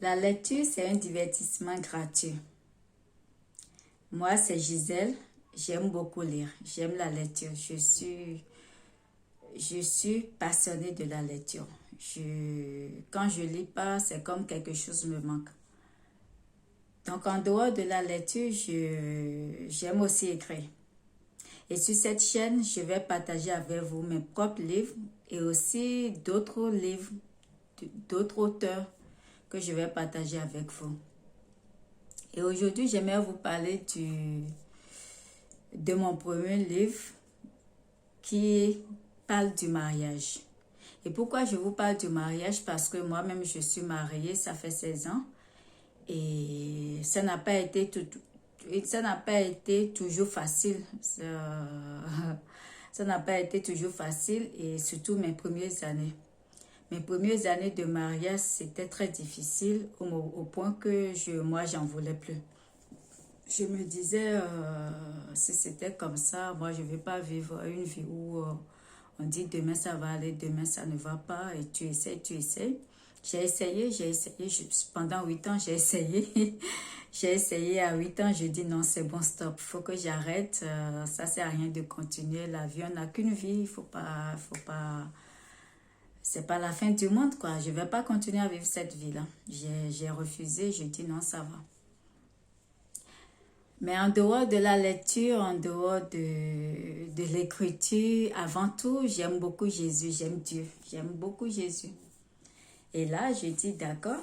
La lecture, c'est un divertissement gratuit. Moi, c'est Gisèle. J'aime beaucoup lire. J'aime la lecture. Je suis passionnée de la lecture. Quand je lis pas, c'est comme quelque chose me manque. Donc, en dehors de la lecture, j'aime aussi écrire. Et sur cette chaîne, je vais partager avec vous mes propres livres et aussi d'autres livres, d'autres auteurs que je vais partager avec vous. Et aujourd'hui, j'aimerais vous parler de mon premier livre qui parle du mariage. Et pourquoi je vous parle du mariage? Parce que moi-même, je suis mariée, ça fait 16 ans. Et ça n'a pas été toujours facile. Ça n'a pas été toujours facile et surtout mes premières années. Mes premières années de mariage, c'était très difficile au point que moi, j'en voulais plus. Je me disais, si c'était comme ça, moi, je ne vais pas vivre une vie où on dit demain ça va aller, demain ça ne va pas et tu essaies, tu essaies. J'ai essayé. Pendant 8 ans, j'ai essayé. J'ai essayé à 8 ans, je dis non, c'est bon, stop, il faut que j'arrête. Ça ne sert à rien de continuer. La vie, on n'a qu'une vie, il faut pas. C'est pas la fin du monde, quoi. Je ne vais pas continuer à vivre cette vie-là. J'ai refusé, je dis non, ça va. Mais en dehors de la lecture, en dehors de l'écriture, avant tout, j'aime beaucoup Jésus, j'aime Dieu. J'aime beaucoup Jésus. Et là, je dis d'accord,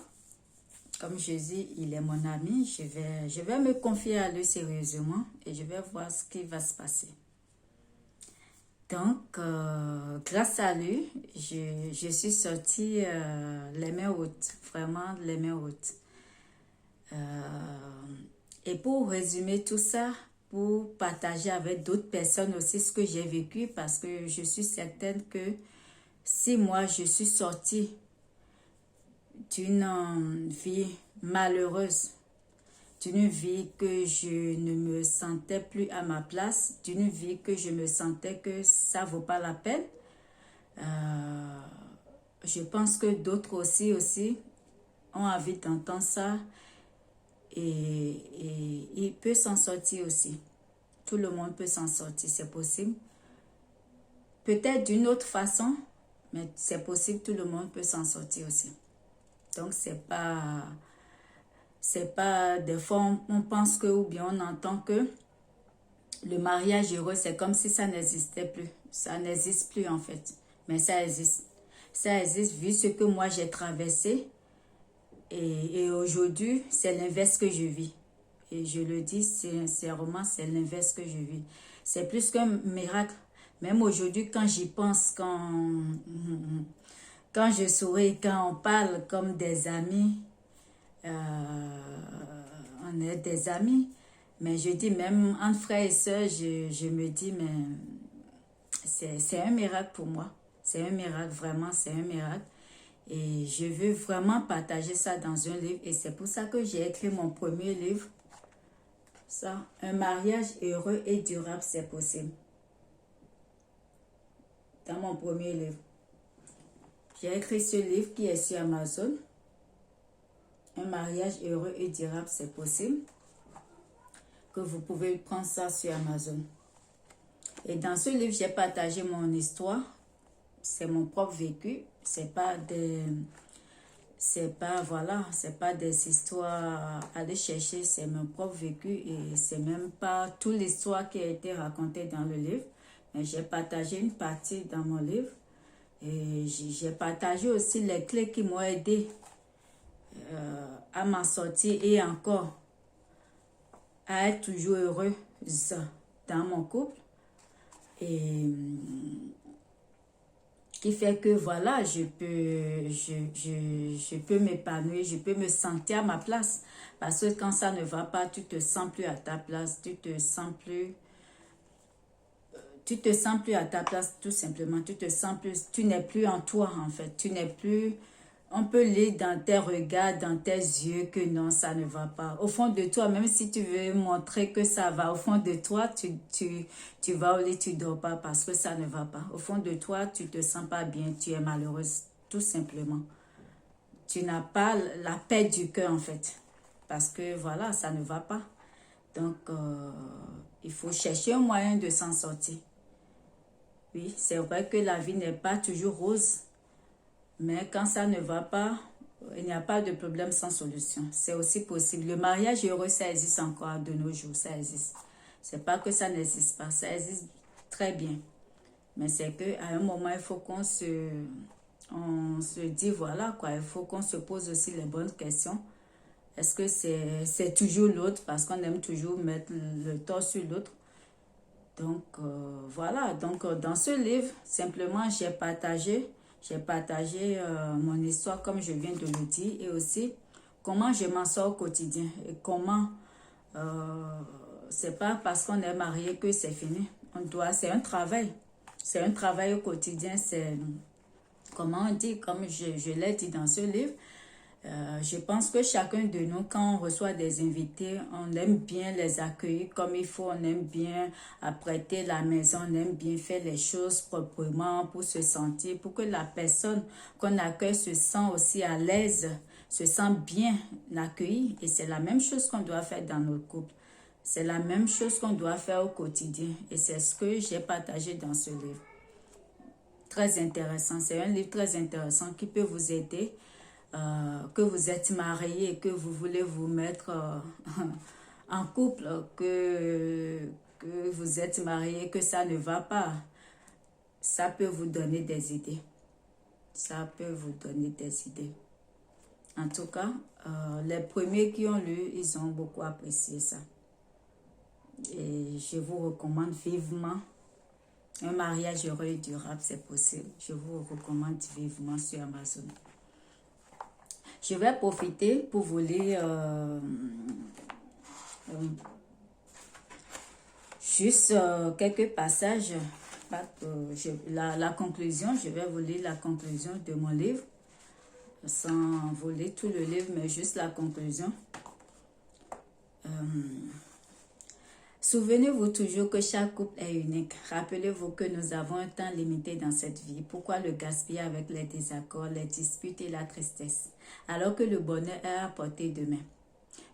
comme Jésus, il est mon ami, je vais me confier à lui sérieusement et je vais voir ce qui va se passer. Donc, grâce à lui, je suis sortie les mains hautes, vraiment les mains hautes. Et pour résumer tout ça, pour partager avec d'autres personnes aussi ce que j'ai vécu, parce que je suis certaine que si moi je suis sortie d'une vie malheureuse, d'une vie que je ne me sentais plus à ma place, d'une vie que je me sentais que ça ne vaut pas la peine, je pense que d'autres aussi ont envie d'entendre ça et il peut s'en sortir aussi. Tout le monde peut s'en sortir, c'est possible. Peut-être d'une autre façon, mais c'est possible, tout le monde peut s'en sortir aussi. Donc, c'est pas des fois, on pense que, ou bien on entend que le mariage heureux, c'est comme si ça n'existait plus. Ça n'existe plus, en fait. Mais ça existe. Ça existe vu ce que moi, j'ai traversé. Et aujourd'hui, c'est l'inverse que je vis. Et je le dis sincèrement, c'est l'inverse que je vis. C'est plus qu'un miracle. Même aujourd'hui, quand j'y pense, quand je souris, quand on parle comme des amis, on est des amis. Mais je dis, même entre frères et sœurs, je me dis, mais c'est un miracle pour moi. C'est un miracle, vraiment, c'est un miracle. Et je veux vraiment partager ça dans un livre. Et c'est pour ça que j'ai écrit mon premier livre. Ça, un mariage heureux et durable, c'est possible. Dans mon premier livre. J'ai écrit ce livre qui est sur Amazon. Un mariage heureux et durable, c'est possible. Que vous pouvez prendre ça sur Amazon. Et dans ce livre, j'ai partagé mon histoire. C'est mon propre vécu. C'est pas des histoires à aller chercher. C'est mon propre vécu et c'est même pas toute l'histoire qui a été racontée dans le livre. Mais j'ai partagé une partie dans mon livre. Et j'ai partagé aussi les clés qui m'ont aidé à m'en sortir et encore à être toujours heureuse dans mon couple. Et qui fait que voilà, je peux m'épanouir, je peux me sentir à ma place. Parce que quand ça ne va pas, tu te sens plus à ta place, tu te sens plus à ta place tout simplement, tu n'es plus en toi en fait, tu n'es plus, on peut lire dans tes regards, dans tes yeux que non, ça ne va pas. Au fond de toi, même si tu veux montrer que ça va, au fond de toi, tu vas au lit, tu ne dors pas parce que ça ne va pas. Au fond de toi, tu ne te sens pas bien, tu es malheureuse, tout simplement. tu n'as pas la paix du cœur en fait. Parce que voilà, ça ne va pas. Donc, il faut chercher un moyen de s'en sortir. Oui, c'est vrai que la vie n'est pas toujours rose. Mais quand ça ne va pas, il n'y a pas de problème sans solution. C'est aussi possible. Le mariage heureux, ça existe encore de nos jours. Ça existe. C'est pas que ça n'existe pas. Ça existe très bien. Mais c'est qu'à un moment, il faut qu'on se dit, voilà quoi, il faut qu'on se pose aussi les bonnes questions. Est-ce que c'est toujours l'autre parce qu'on aime toujours mettre le tort sur l'autre? Donc, voilà. Donc, dans ce livre, simplement, j'ai partagé mon histoire comme je viens de le dire et aussi comment je m'en sors au quotidien et comment c'est pas parce qu'on est marié que c'est fini. C'est un travail. C'est un travail au quotidien. C'est, comment on dit, comme je l'ai dit dans ce livre, je pense que chacun de nous, quand on reçoit des invités, on aime bien les accueillir comme il faut, on aime bien apprêter la maison, on aime bien faire les choses proprement pour se sentir, pour que la personne qu'on accueille se sent aussi à l'aise, se sent bien accueillie. Et c'est la même chose qu'on doit faire dans notre couple. C'est la même chose qu'on doit faire au quotidien. Et c'est ce que j'ai partagé dans ce livre. Très intéressant. C'est un livre très intéressant qui peut vous aider. Que vous êtes marié et que vous voulez vous mettre en couple, que vous êtes marié, que ça ne va pas, ça peut vous donner des idées. Ça peut vous donner des idées. En tout cas, les premiers qui ont lu, ils ont beaucoup apprécié ça. Et je vous recommande vivement. Un mariage heureux et durable, c'est possible. Je vous recommande vivement sur Amazon. Je vais profiter pour vous lire juste quelques passages. La conclusion, je vais vous lire la conclusion de mon livre. Sans vous lire tout le livre, mais juste la conclusion. Souvenez-vous toujours que chaque couple est unique. Rappelez-vous que nous avons un temps limité dans cette vie. Pourquoi le gaspiller avec les désaccords, les disputes et la tristesse, alors que le bonheur est à portée de main?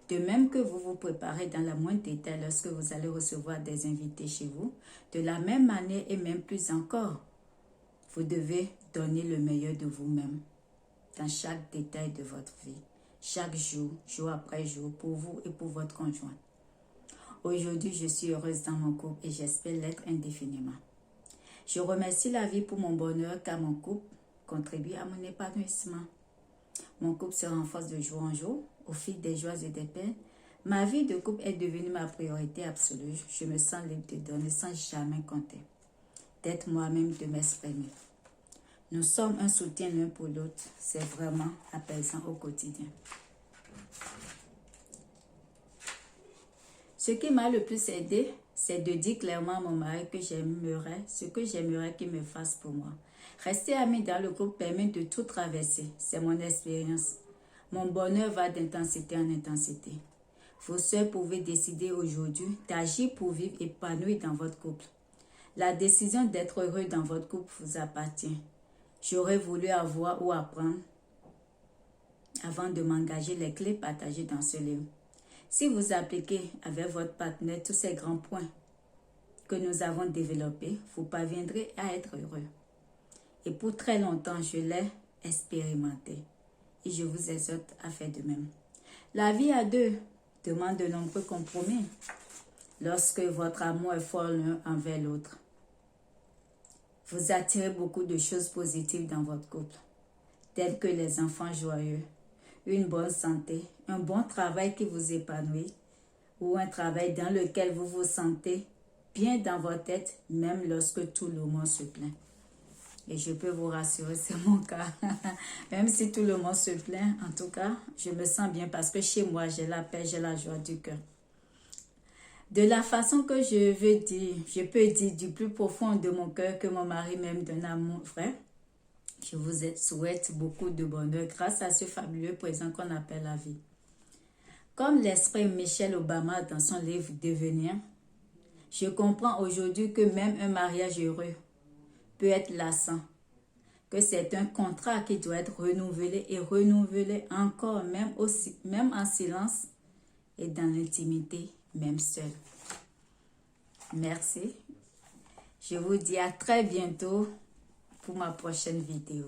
De même que vous vous préparez dans la moindre détail lorsque vous allez recevoir des invités chez vous, de la même manière et même plus encore, vous devez donner le meilleur de vous-même dans chaque détail de votre vie, chaque jour, jour après jour, pour vous et pour votre conjoint. Aujourd'hui, je suis heureuse dans mon couple et j'espère l'être indéfiniment. Je remercie la vie pour mon bonheur car mon couple contribue à mon épanouissement. Mon couple se renforce de jour en jour au fil des joies et des peines. Ma vie de couple est devenue ma priorité absolue. Je me sens libre de donner sans jamais compter, d'être moi-même, de m'exprimer. Nous sommes un soutien l'un pour l'autre. C'est vraiment apaisant au quotidien. Ce qui m'a le plus aidé, c'est de dire clairement à mon mari que j'aimerais, ce que j'aimerais qu'il me fasse pour moi. Rester ami dans le couple permet de tout traverser. C'est mon expérience. Mon bonheur va d'intensité en intensité. Vous seuls pouvez décider aujourd'hui d'agir pour vivre épanoui dans votre couple. La décision d'être heureux dans votre couple vous appartient. J'aurais voulu avoir ou apprendre avant de m'engager les clés partagées dans ce livre. Si vous appliquez avec votre partenaire tous ces grands points que nous avons développés, vous parviendrez à être heureux. Et pour très longtemps, je l'ai expérimenté. Et je vous exhorte à faire de même. La vie à deux demande de nombreux compromis lorsque votre amour est fort l'un envers l'autre. Vous attirez beaucoup de choses positives dans votre couple, telles que les enfants joyeux, une bonne santé, un bon travail qui vous épanouit ou un travail dans lequel vous vous sentez bien dans votre tête, même lorsque tout le monde se plaint. Et je peux vous rassurer, c'est mon cas. Même si tout le monde se plaint, en tout cas, je me sens bien parce que chez moi, j'ai la paix, j'ai la joie du cœur. De la façon que je peux dire du plus profond de mon cœur que mon mari m'aime d'un amour vrai. Je vous souhaite beaucoup de bonheur grâce à ce fabuleux présent qu'on appelle la vie. Comme l'exprime Michelle Obama dans son livre Devenir, je comprends aujourd'hui que même un mariage heureux peut être lassant. que c'est un contrat qui doit être renouvelé et renouvelé encore, même en silence et dans l'intimité, même seul. Merci. Je vous dis à très bientôt pour ma prochaine vidéo.